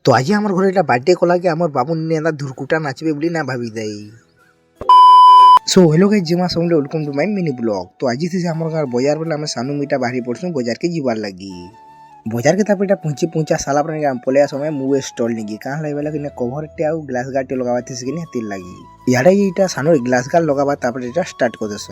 তো আজি আমার ঘরে এটা বার্থডে কলাকে আমার বাবু নিয়ে এদা ধুরকুটা নাচবে বলে না ভাবি দেই। সো হেলো গাইজ জিমা sound welcome to my mini blog. তো আজি থেকে আমার গাঁর বজার বেলা আমি সানু মিটা বাহারি পড়ছু বজার के जीवार लगी बजार के तापर पहुंची पहुंचा साला पर पलिया समय मुवे स्टॉल निकी कहाँ लगे कि कभर टे आउ ग्लास गार्ड लगावा थे कि हेतिर लगी यारे ये सानूर ग्लास गार्ड लगावा तापर एटा स्टार्ट कर देसु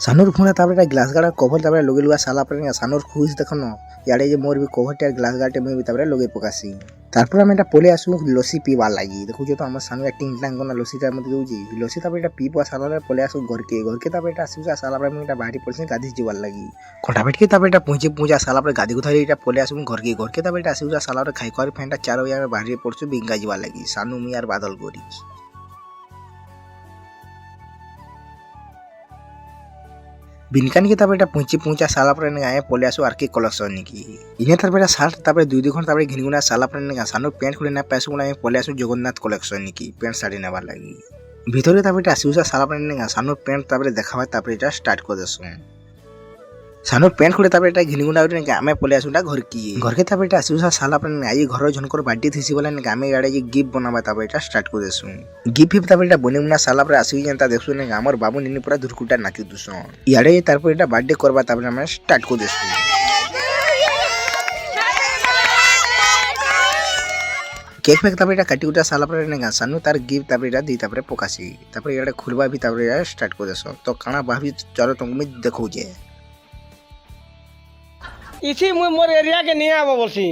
सानूर फुना तापर ग्लास गार्ड कभर तापर लगे लुआ साला पर सानूर खुश देखन यारे ये मोर भी कभर टे ग्लास गार्ड में भी तापर लगे पकासी तारपर हम एटा पले आसु लसी पीवा लगी देखु जो तो हम सानू एक्टिंग टांग कोना लसी ता मत दोजी लसी तापर एटा पीवा साला रे पले आसु घर के तापर एटा आसु साला पर में एटा बाहरी पड़से गादी जीवार लगी कोठा बैठ के तापर एटा पहुंची पूजा साला पर गादी को धरी एटा पले आसु घर के तापर एटा आसु साला रे खाई कर फेंटा 4 बजे में बाहरी पड़छु बिंगा जीवार लगी सानू मियार बादल गोरी बिनकान के तापर पहुंची पहुंचा साला पर आए पले आसो आर के कलेक्शन की इने तापर सार्ट तापर 2 घंटा तापर घिनगुना साला पर सानू पैंट खुले ना पैसो गुना पले आसो जगन्नाथ कलेक्शन की पैंट साड़ी नेबार लगी भितरे तापर आसुसा साला पर सानू पैंट तापर देखावा तापर एटा स्टार्ट कर देसु सानू पैंट खुले तापर घिनगुना आमे पले आसुटा घर के तापर आसुसा साला पर आई घर झनकर बर्थडे थीसी बोला आमे याडे ये गिफ्ट बनावा तापर एटा स्टार्ट कर देसु गिफ्ट फिफ्ट तापर बने मुना साला पर आसु जनता देखसु ने हमर बाबू निनी पूरा धुरकुटा नाकी दुसो याडे तापर एटा बर्थडे करबा तापर हम स्टार्ट कर देसु केक फेक तापर काटी उठा साला पर सानू तार गिफ्ट तापर दी तापर पकासी तापर याडे खुलबा भी तापर स्टार्ट कर देसो तो काना भाभी चलो तुम देखो जे इसी मुई मोर एरिया के नहीं आवा बोलसी।